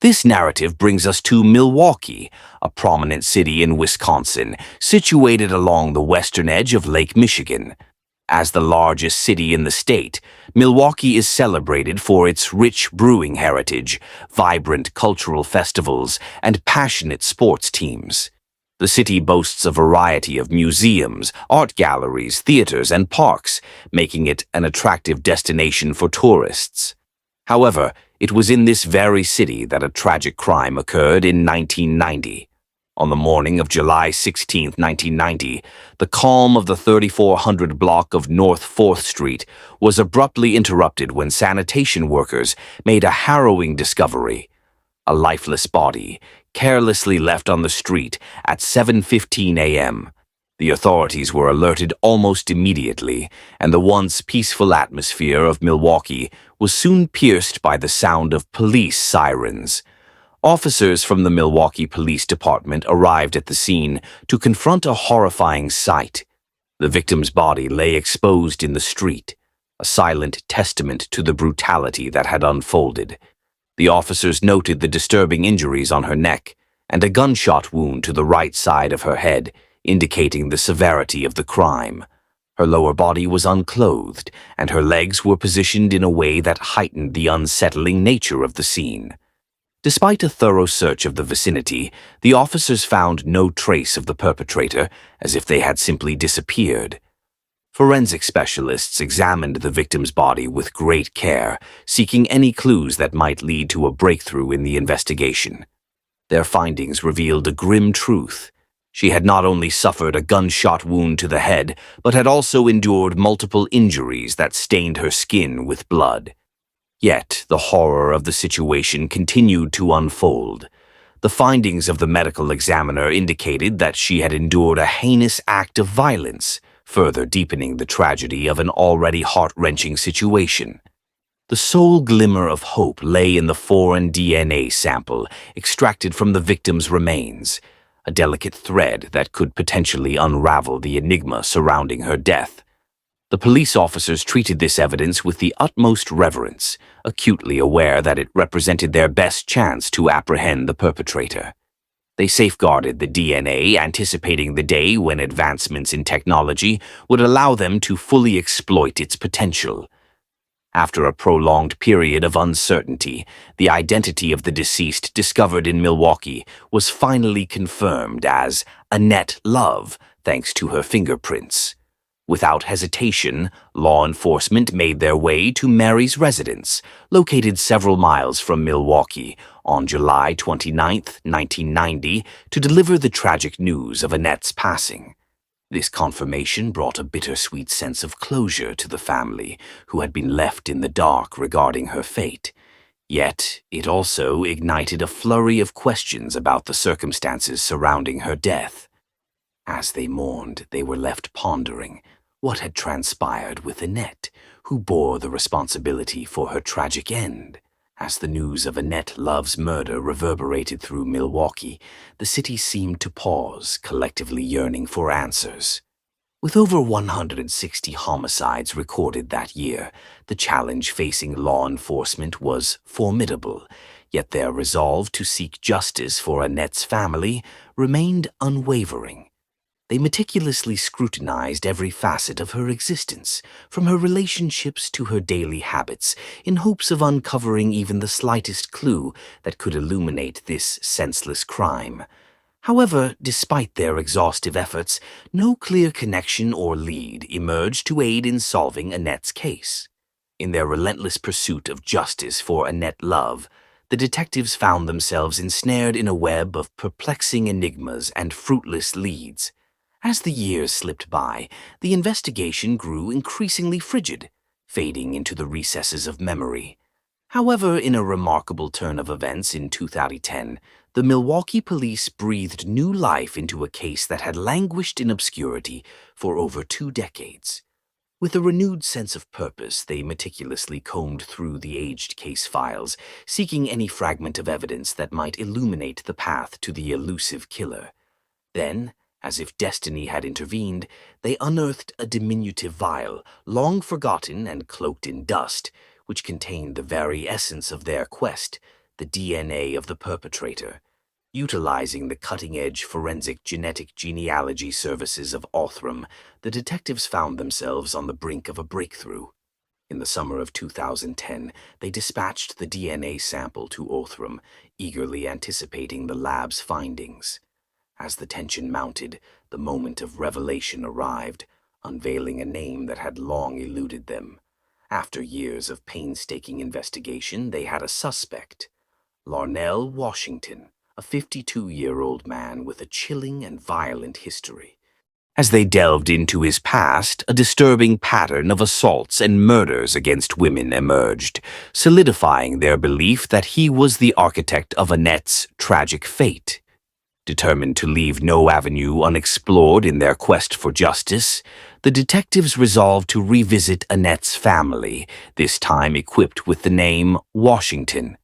This narrative brings us to Milwaukee, a prominent city in Wisconsin, situated along the western edge of Lake Michigan. As the largest city in the state, Milwaukee is celebrated for its rich brewing heritage, vibrant cultural festivals, and passionate sports teams. The city boasts a variety of museums, art galleries, theaters, and parks, making it an attractive destination for tourists. However, it was in this very city that a tragic crime occurred in 1990. On the morning of July 16, 1990, the calm of the 3400 block of North 4th Street was abruptly interrupted when sanitation workers made a harrowing discovery: a lifeless body, carelessly left on the street at 7:15 a.m. The authorities were alerted almost immediately, and the once peaceful atmosphere of Milwaukee was soon pierced by the sound of police sirens. Officers from the Milwaukee Police Department arrived at the scene to confront a horrifying sight. The victim's body lay exposed in the street, a silent testament to the brutality that had unfolded. The officers noted the disturbing injuries on her neck and a gunshot wound to the right side of her head, indicating the severity of the crime. Her lower body was unclothed, and her legs were positioned in a way that heightened the unsettling nature of the scene. Despite a thorough search of the vicinity, the officers found no trace of the perpetrator, as if they had simply disappeared. Forensic specialists examined the victim's body with great care, seeking any clues that might lead to a breakthrough in the investigation. Their findings revealed a grim truth. She had not only suffered a gunshot wound to the head, but had also endured multiple injuries that stained her skin with blood. Yet, the horror of the situation continued to unfold. The findings of the medical examiner indicated that she had endured a heinous act of violence, further deepening the tragedy of an already heart-wrenching situation. The sole glimmer of hope lay in the foreign DNA sample extracted from the victim's remains, a delicate thread that could potentially unravel the enigma surrounding her death. The police officers treated this evidence with the utmost reverence, acutely aware that it represented their best chance to apprehend the perpetrator. They safeguarded the DNA, anticipating the day when advancements in technology would allow them to fully exploit its potential. After a prolonged period of uncertainty, the identity of the deceased discovered in Milwaukee was finally confirmed as Annette Love, thanks to her fingerprints. Without hesitation, law enforcement made their way to Mary's residence, located several miles from Milwaukee, on July 29, 1990, to deliver the tragic news of Annette's passing. This confirmation brought a bittersweet sense of closure to the family, who had been left in the dark regarding her fate. Yet, it also ignited a flurry of questions about the circumstances surrounding her death. As they mourned, they were left pondering what had transpired with Annette, who bore the responsibility for her tragic end. As the news of Annette Love's murder reverberated through Milwaukee, the city seemed to pause, collectively yearning for answers. With over 160 homicides recorded that year, the challenge facing law enforcement was formidable, yet their resolve to seek justice for Annette's family remained unwavering. They meticulously scrutinized every facet of her existence, from her relationships to her daily habits, in hopes of uncovering even the slightest clue that could illuminate this senseless crime. However, despite their exhaustive efforts, no clear connection or lead emerged to aid in solving Annette's case. In their relentless pursuit of justice for Annette Love, the detectives found themselves ensnared in a web of perplexing enigmas and fruitless leads. As the years slipped by, the investigation grew increasingly frigid, fading into the recesses of memory. However, in a remarkable turn of events in 2010, the Milwaukee police breathed new life into a case that had languished in obscurity for over 2 decades. With a renewed sense of purpose, they meticulously combed through the aged case files, seeking any fragment of evidence that might illuminate the path to the elusive killer. Then, as if destiny had intervened, they unearthed a diminutive vial, long forgotten and cloaked in dust, which contained the very essence of their quest, the DNA of the perpetrator. Utilizing the cutting-edge forensic genetic genealogy services of Othram, the detectives found themselves on the brink of a breakthrough. In the summer of 2010, they dispatched the DNA sample to Othram, eagerly anticipating the lab's findings. As the tension mounted, the moment of revelation arrived, unveiling a name that had long eluded them. After years of painstaking investigation, they had a suspect: Larnell Washington, a 52-year-old man with a chilling and violent history. As they delved into his past, a disturbing pattern of assaults and murders against women emerged, solidifying their belief that he was the architect of Annette's tragic fate. Determined to leave no avenue unexplored in their quest for justice, the detectives resolved to revisit Annette's family, this time equipped with the name Washington.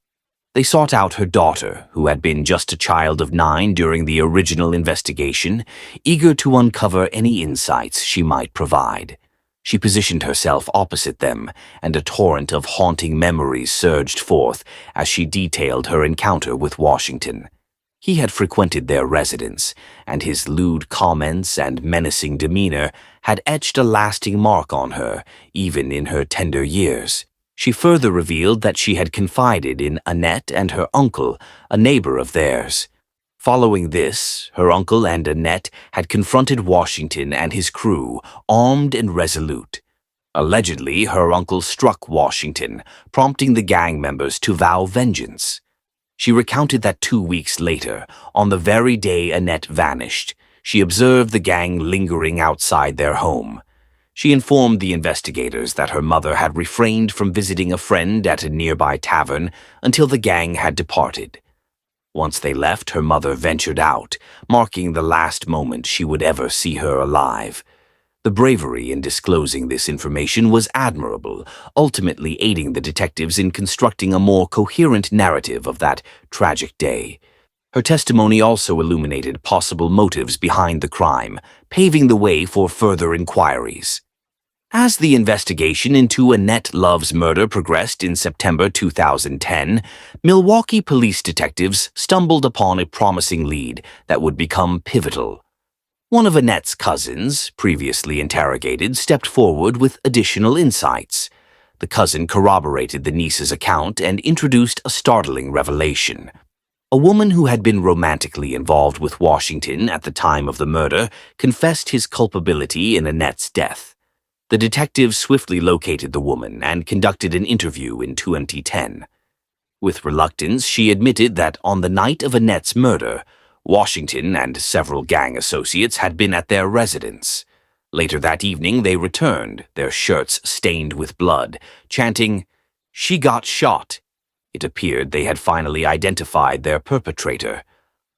They sought out her daughter, who had been just a child of 9 during the original investigation, eager to uncover any insights she might provide. She positioned herself opposite them, and a torrent of haunting memories surged forth as she detailed her encounter with Washington. He had frequented their residence, and his lewd comments and menacing demeanor had etched a lasting mark on her, even in her tender years. She further revealed that she had confided in Annette and her uncle, a neighbor of theirs. Following this, her uncle and Annette had confronted Washington and his crew, armed and resolute. Allegedly, her uncle struck Washington, prompting the gang members to vow vengeance. She recounted that 2 weeks later, on the very day Annette vanished, she observed the gang lingering outside their home. She informed the investigators that her mother had refrained from visiting a friend at a nearby tavern until the gang had departed. Once they left, her mother ventured out, marking the last moment she would ever see her alive. The bravery in disclosing this information was admirable, ultimately aiding the detectives in constructing a more coherent narrative of that tragic day. Her testimony also illuminated possible motives behind the crime, paving the way for further inquiries. As the investigation into Annette Love's murder progressed in September 2010, Milwaukee police detectives stumbled upon a promising lead that would become pivotal. One of Annette's cousins, previously interrogated, stepped forward with additional insights. The cousin corroborated the niece's account and introduced a startling revelation. A woman who had been romantically involved with Washington at the time of the murder confessed his culpability in Annette's death. The detectives swiftly located the woman and conducted an interview in 2010. With reluctance, she admitted that on the night of Annette's murder, Washington and several gang associates had been at their residence. Later that evening, they returned, their shirts stained with blood, chanting, "She got shot." It appeared they had finally identified their perpetrator.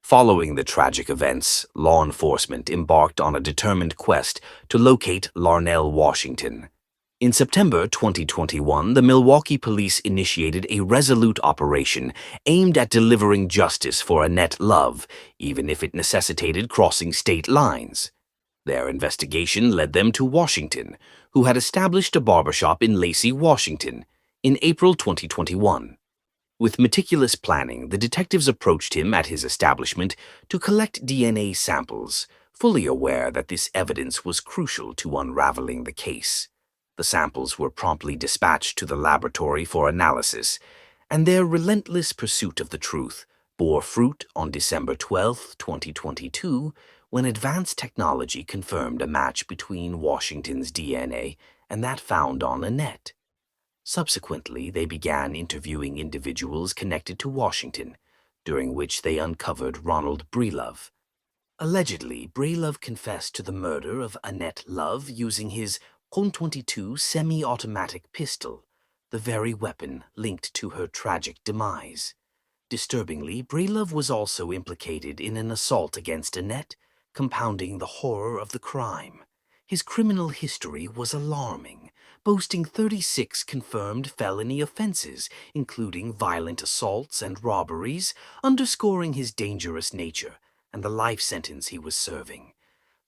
Following the tragic events, law enforcement embarked on a determined quest to locate Larnell Washington. In September 2021, the Milwaukee police initiated a resolute operation aimed at delivering justice for Annette Love, even if it necessitated crossing state lines. Their investigation led them to Washington, who had established a barbershop in Lacey, Washington, in April 2021. With meticulous planning, the detectives approached him at his establishment to collect DNA samples, fully aware that this evidence was crucial to unraveling the case. The samples were promptly dispatched to the laboratory for analysis, and their relentless pursuit of the truth bore fruit on December 12, 2022, when advanced technology confirmed a match between Washington's DNA and that found on Annette. Subsequently, they began interviewing individuals connected to Washington, during which they uncovered Ronald Breelove. Allegedly, Breelove confessed to the murder of Annette Love using his .22 semi-automatic pistol, the very weapon linked to her tragic demise. Disturbingly, Breelove was also implicated in an assault against Annette, compounding the horror of the crime. His criminal history was alarming, boasting 36 confirmed felony offenses, including violent assaults and robberies, underscoring his dangerous nature and the life sentence he was serving.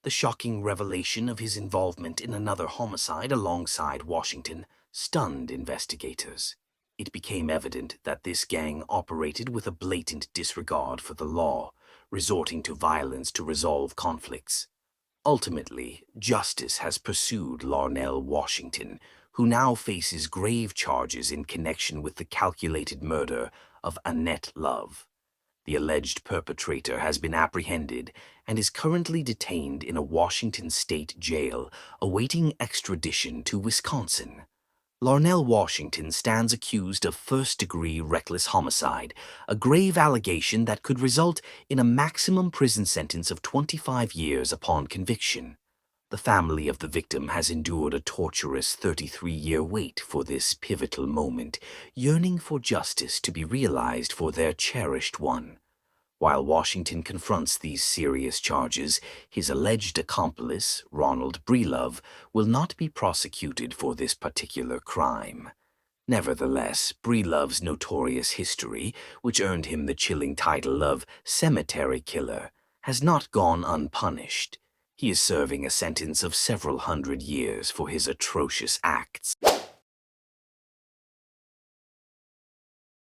The shocking revelation of his involvement in another homicide alongside Washington stunned investigators. It became evident that this gang operated with a blatant disregard for the law, resorting to violence to resolve conflicts. Ultimately, justice has pursued Larnell Washington, who now faces grave charges in connection with the calculated murder of Annette Love. The alleged perpetrator has been apprehended and is currently detained in a Washington state jail, awaiting extradition to Wisconsin. Larnell Washington stands accused of first-degree reckless homicide, a grave allegation that could result in a maximum prison sentence of 25 years upon conviction. The family of the victim has endured a torturous 33-year wait for this pivotal moment, yearning for justice to be realized for their cherished one. While Washington confronts these serious charges, his alleged accomplice, Ronald Breelove, will not be prosecuted for this particular crime. Nevertheless, Breelove's notorious history, which earned him the chilling title of Cemetery Killer, has not gone unpunished. He is serving a sentence of several hundred years for his atrocious acts.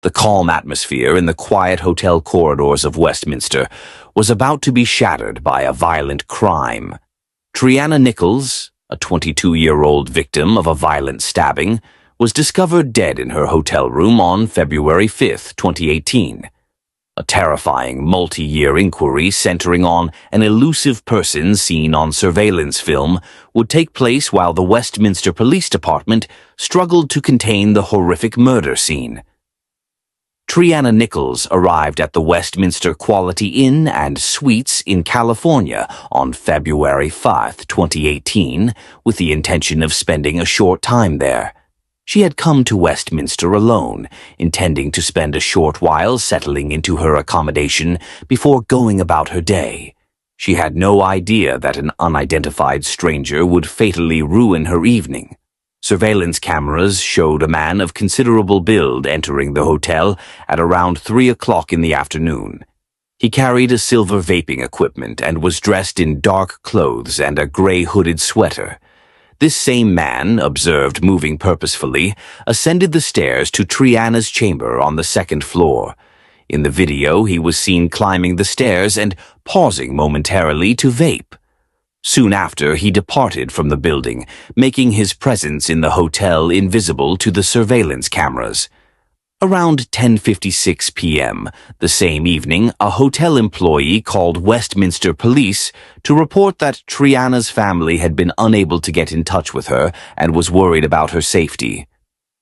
The calm atmosphere in the quiet hotel corridors of Westminster was about to be shattered by a violent crime. Triana Nichols, a 22-year-old victim of a violent stabbing, was discovered dead in her hotel room on February 5, 2018. A terrifying multi-year inquiry centering on an elusive person seen on surveillance film would take place while the Westminster Police Department struggled to contain the horrific murder scene. Triana Nichols arrived at the Westminster Quality Inn and Suites in California on February 5, 2018, with the intention of spending a short time there. She had come to Westminster alone, intending to spend a short while settling into her accommodation before going about her day. She had no idea that an unidentified stranger would fatally ruin her evening. Surveillance cameras showed a man of considerable build entering the hotel at around 3 o'clock in the afternoon. He carried a silver vaping equipment and was dressed in dark clothes and a gray hooded sweater. This same man, observed moving purposefully, ascended the stairs to Triana's chamber on the second floor. In the video, he was seen climbing the stairs and pausing momentarily to vape. Soon after, he departed from the building, making his presence in the hotel invisible to the surveillance cameras. Around 10:56 p.m. the same evening, a hotel employee called Westminster Police to report that Triana's family had been unable to get in touch with her and was worried about her safety.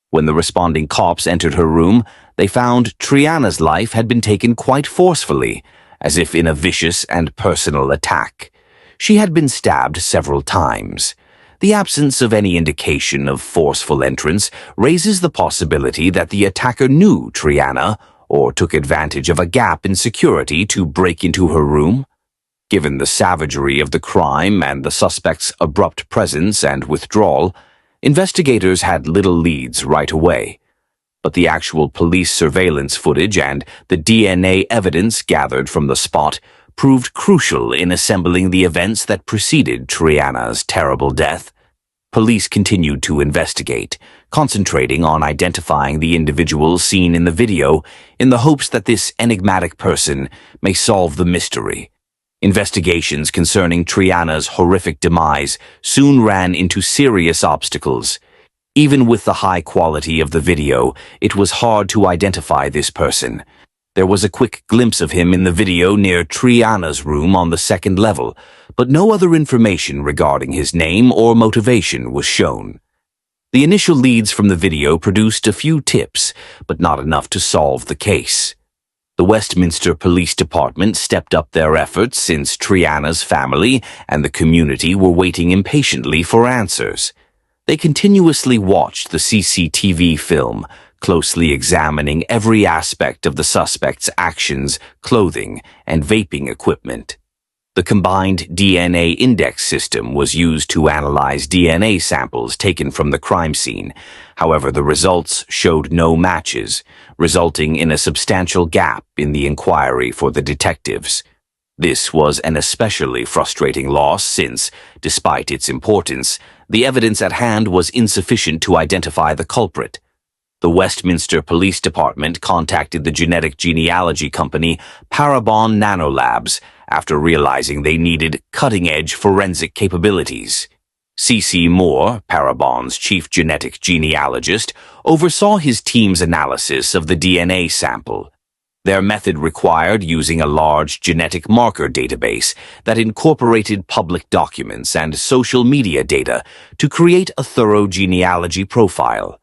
When the responding cops entered her room, they found Triana's life had been taken quite forcefully, as if in a vicious and personal attack. She had been stabbed several times. The absence of any indication of forceful entrance raises the possibility that the attacker knew Triana or took advantage of a gap in security to break into her room. Given the savagery of the crime and the suspect's abrupt presence and withdrawal, investigators had little leads right away. But the actual police surveillance footage and the DNA evidence gathered from the spot proved crucial in assembling the events that preceded Triana's terrible death. Police continued to investigate, concentrating on identifying the individuals seen in the video in the hopes that this enigmatic person may solve the mystery. Investigations concerning Triana's horrific demise soon ran into serious obstacles. Even with the high quality of the video, it was hard to identify this person. There was a quick glimpse of him in the video near Triana's room on the second level, but no other information regarding his name or motivation was shown. The initial leads from the video produced a few tips, but not enough to solve the case. The Westminster Police Department stepped up their efforts since Triana's family and the community were waiting impatiently for answers. They continuously watched the CCTV film, closely examining every aspect of the suspect's actions, clothing, and vaping equipment. The combined DNA index system was used to analyze DNA samples taken from the crime scene. However, the results showed no matches, resulting in a substantial gap in the inquiry for the detectives. This was an especially frustrating loss since, despite its importance, the evidence at hand was insufficient to identify the culprit. The Westminster Police Department contacted the genetic genealogy company Parabon Nanolabs after realizing they needed cutting-edge forensic capabilities. C.C. Moore, Parabon's chief genetic genealogist, oversaw his team's analysis of the DNA sample. Their method required using a large genetic marker database that incorporated public documents and social media data to create a thorough genealogy profile.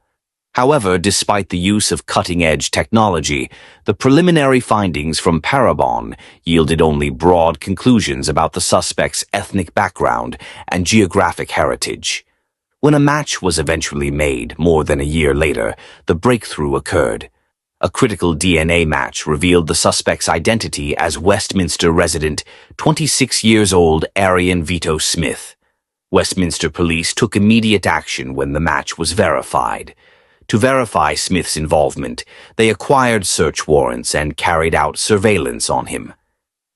However, despite the use of cutting-edge technology, the preliminary findings from Parabon yielded only broad conclusions about the suspect's ethnic background and geographic heritage. When a match was eventually made more than a year later, the breakthrough occurred. A critical DNA match revealed the suspect's identity as Westminster resident, 26-year-old Arian Vito Smith. Westminster police took immediate action when the match was verified. To verify Smith's involvement, they acquired search warrants and carried out surveillance on him.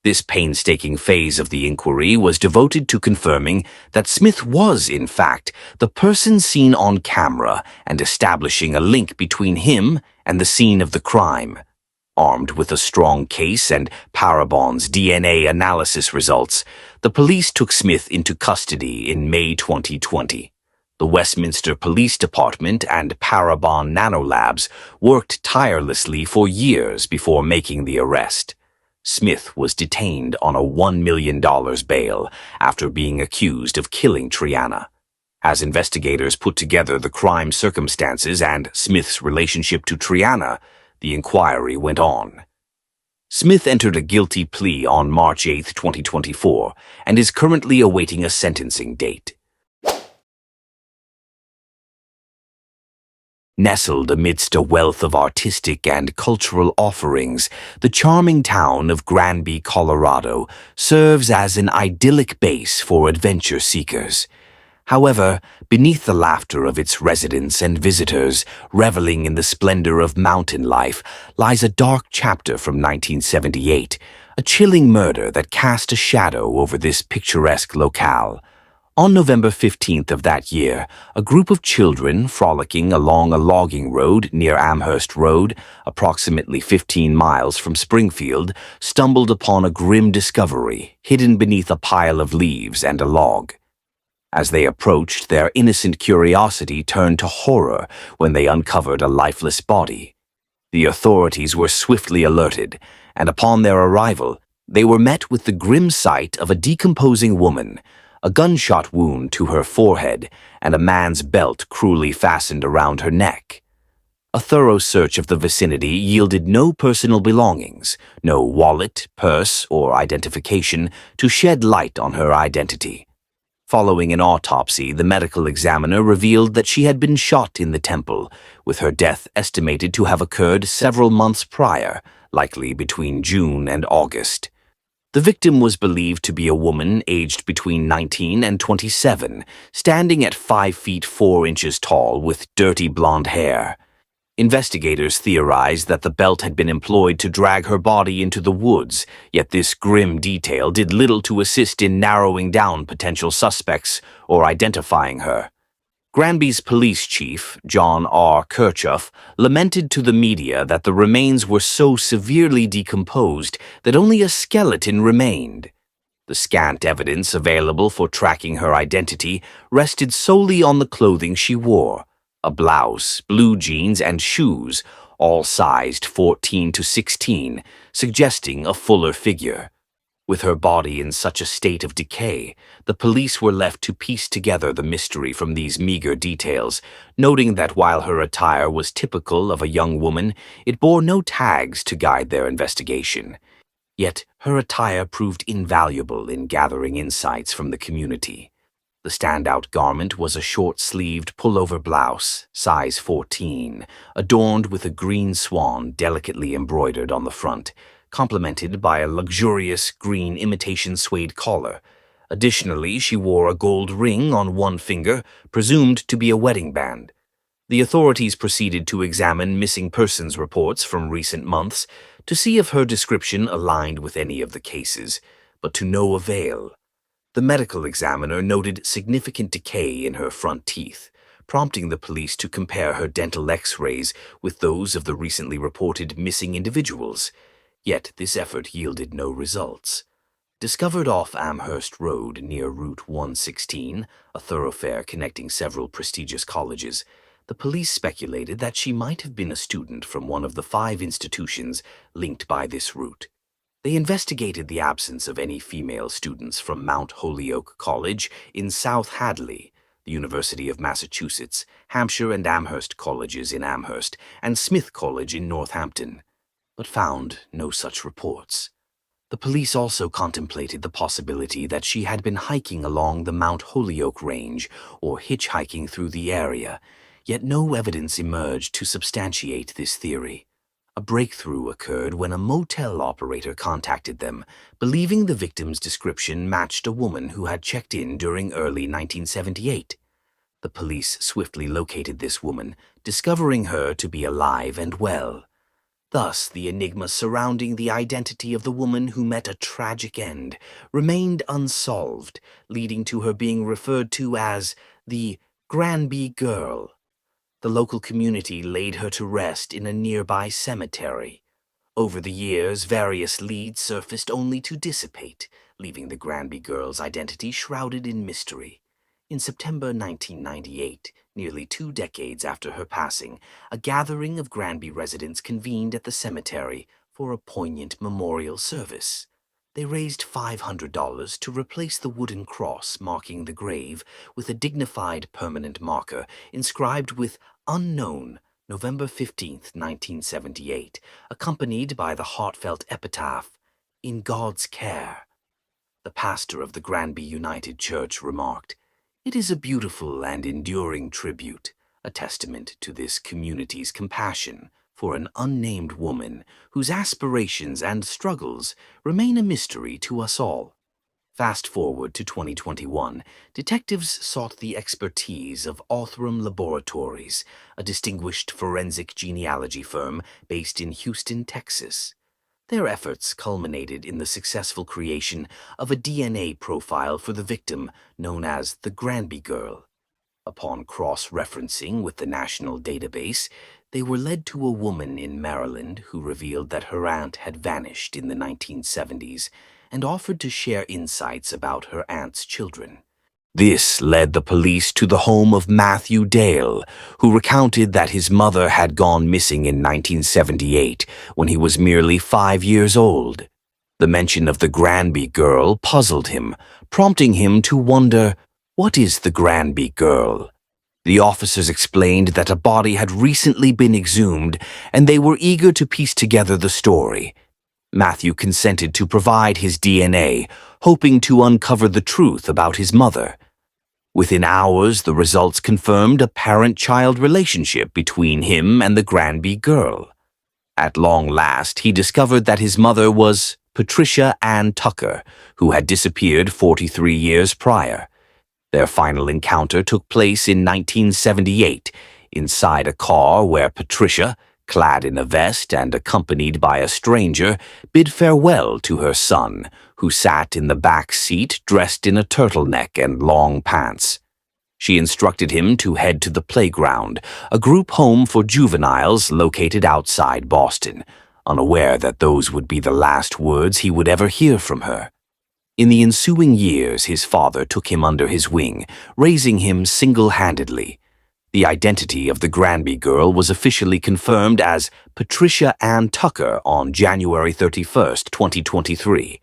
This painstaking phase of the inquiry was devoted to confirming that Smith was, in fact, the person seen on camera and establishing a link between him and the scene of the crime. Armed with a strong case and Parabon's DNA analysis results, the police took Smith into custody in May 2020. The Westminster Police Department and Parabon Nanolabs worked tirelessly for years before making the arrest. Smith was detained on a $1 million bail after being accused of killing Triana. As investigators put together the crime circumstances and Smith's relationship to Triana, the inquiry went on. Smith entered a guilty plea on March 8, 2024, and is currently awaiting a sentencing date. Nestled amidst a wealth of artistic and cultural offerings, the charming town of Granby, Colorado, serves as an idyllic base for adventure seekers. However, beneath the laughter of its residents and visitors, reveling in the splendor of mountain life, lies a dark chapter from 1978, a chilling murder that cast a shadow over this picturesque locale. On November 15th of that year, a group of children frolicking along a logging road near Amherst Road, approximately 15 miles from Springfield, stumbled upon a grim discovery hidden beneath a pile of leaves and a log. As they approached, their innocent curiosity turned to horror when they uncovered a lifeless body. The authorities were swiftly alerted, and upon their arrival, they were met with the grim sight of a decomposing woman, a gunshot wound to her forehead, and a man's belt cruelly fastened around her neck. A thorough search of the vicinity yielded no personal belongings, no wallet, purse, or identification to shed light on her identity. Following an autopsy, the medical examiner revealed that she had been shot in the temple, with her death estimated to have occurred several months prior, likely between June and August. The victim was believed to be a woman aged between 19 and 27, standing at 5 feet 4 inches tall with dirty blonde hair. Investigators theorized that the belt had been employed to drag her body into the woods, yet this grim detail did little to assist in narrowing down potential suspects or identifying her. Granby's police chief, John R. Kirchhoff, lamented to the media that the remains were so severely decomposed that only a skeleton remained. The scant evidence available for tracking her identity rested solely on the clothing she wore: a blouse, blue jeans, and shoes, all sized 14 to 16, suggesting a fuller figure. With her body in such a state of decay, the police were left to piece together the mystery from these meager details, noting that while her attire was typical of a young woman, it bore no tags to guide their investigation. Yet her attire proved invaluable in gathering insights from the community. The standout garment was a short-sleeved pullover blouse, size 14, adorned with a green swan delicately embroidered on the front, complemented by a luxurious green imitation suede collar. Additionally, she wore a gold ring on one finger, presumed to be a wedding band. The authorities proceeded to examine missing persons reports from recent months to see if her description aligned with any of the cases, but to no avail. The medical examiner noted significant decay in her front teeth, prompting the police to compare her dental x-rays with those of the recently reported missing individuals. Yet this effort yielded no results. Discovered off Amherst Road near Route 116, a thoroughfare connecting several prestigious colleges, the police speculated that she might have been a student from one of the 5 institutions linked by this route. They investigated the absence of any female students from Mount Holyoke College in South Hadley, the University of Massachusetts, Hampshire and Amherst Colleges in Amherst, and Smith College in Northampton, but found no such reports. The police also contemplated the possibility that she had been hiking along the Mount Holyoke Range or hitchhiking through the area, yet no evidence emerged to substantiate this theory. A breakthrough occurred when a motel operator contacted them, believing the victim's description matched a woman who had checked in during early 1978. The police swiftly located this woman, discovering her to be alive and well. Thus, the enigma surrounding the identity of the woman who met a tragic end remained unsolved, leading to her being referred to as the Granby Girl. The local community laid her to rest in a nearby cemetery. Over the years, various leads surfaced only to dissipate, leaving the Granby Girl's identity shrouded in mystery. In September 1998, nearly 2 decades after her passing, a gathering of Granby residents convened at the cemetery for a poignant memorial service. They raised $500 to replace the wooden cross marking the grave with a dignified permanent marker inscribed with "Unknown, November 15, 1978, accompanied by the heartfelt epitaph, "In God's Care." The pastor of the Granby United Church remarked, "It is a beautiful and enduring tribute, a testament to this community's compassion for an unnamed woman whose aspirations and struggles remain a mystery to us all." Fast forward to 2021, detectives sought the expertise of Othram Laboratories, a distinguished forensic genealogy firm based in Houston, Texas. Their efforts culminated in the successful creation of a DNA profile for the victim known as the Granby Girl. Upon cross-referencing with the national database, they were led to a woman in Maryland who revealed that her aunt had vanished in the 1970s and offered to share insights about her aunt's children. This led the police to the home of Matthew Dale, who recounted that his mother had gone missing in 1978 when he was merely 5 years old. The mention of the Granby Girl puzzled him, prompting him to wonder, what is the Granby Girl? The officers explained that a body had recently been exhumed, and they were eager to piece together the story. Matthew consented to provide his DNA, hoping to uncover the truth about his mother. Within hours, the results confirmed a parent-child relationship between him and the Granby Girl. At long last, he discovered that his mother was Patricia Ann Tucker, who had disappeared 43 years prior. Their final encounter took place in 1978, inside a car where Patricia, clad in a vest and accompanied by a stranger, bid farewell to her son, who sat in the back seat dressed in a turtleneck and long pants. She instructed him to head to the playground, a group home for juveniles located outside Boston, unaware that those would be the last words he would ever hear from her. In the ensuing years, his father took him under his wing, raising him single-handedly. The identity of the Granby Girl was officially confirmed as Patricia Ann Tucker on January 31, 2023.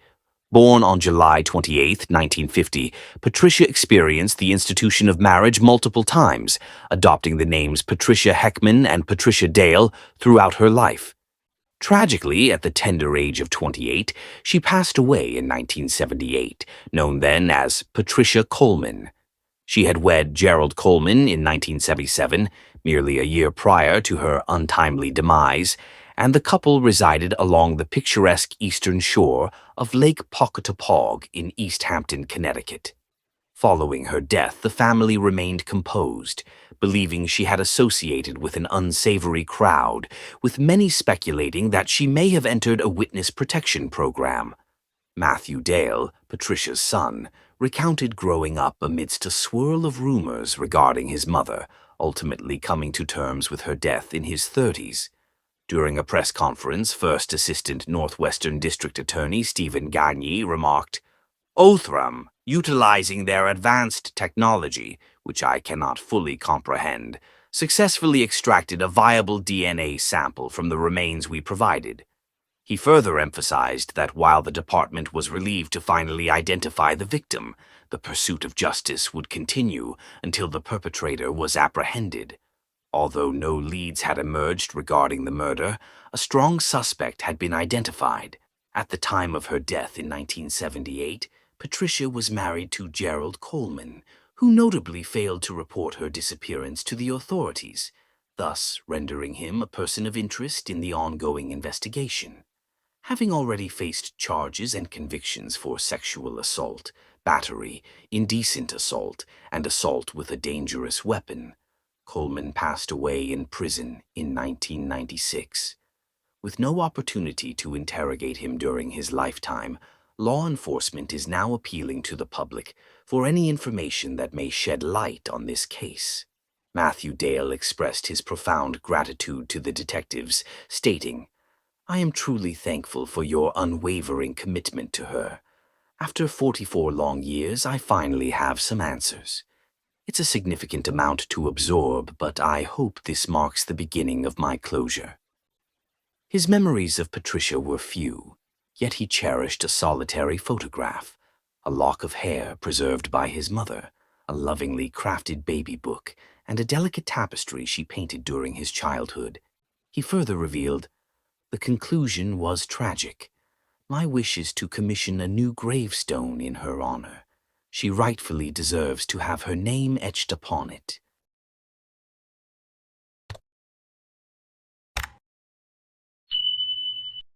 Born on July 28, 1950, Patricia experienced the institution of marriage multiple times, adopting the names Patricia Heckman and Patricia Dale throughout her life. Tragically, at the tender age of 28, she passed away in 1978, known then as Patricia Coleman. She had wed Gerald Coleman in 1977, merely a year prior to her untimely demise, and the couple resided along the picturesque eastern shore of Lake Pocatapog in East Hampton, Connecticut. Following her death, the family remained composed, believing she had associated with an unsavory crowd, with many speculating that she may have entered a witness protection program. Matthew Dale, Patricia's son, recounted growing up amidst a swirl of rumors regarding his mother, ultimately coming to terms with her death in his 30s. During a press conference, First Assistant Northwestern District Attorney Stephen Gagne remarked, "Othram, utilizing their advanced technology, which I cannot fully comprehend, successfully extracted a viable DNA sample from the remains we provided." He further emphasized that while the department was relieved to finally identify the victim, the pursuit of justice would continue until the perpetrator was apprehended. Although no leads had emerged regarding the murder, a strong suspect had been identified. At the time of her death in 1978, Patricia was married to Gerald Coleman, who notably failed to report her disappearance to the authorities, thus rendering him a person of interest in the ongoing investigation. Having already faced charges and convictions for sexual assault, battery, indecent assault, and assault with a dangerous weapon, Coleman passed away in prison in 1996. With no opportunity to interrogate him during his lifetime, law enforcement is now appealing to the public for any information that may shed light on this case. Matthew Dale expressed his profound gratitude to the detectives, stating, "I am truly thankful for your unwavering commitment to her. After 44 long years, I finally have some answers. It's a significant amount to absorb, but I hope this marks the beginning of my closure." His memories of Patricia were few, yet he cherished a solitary photograph, a lock of hair preserved by his mother, a lovingly crafted baby book, and a delicate tapestry she painted during his childhood. He further revealed, "The conclusion was tragic. My wish is to commission a new gravestone in her honor. She rightfully deserves to have her name etched upon it."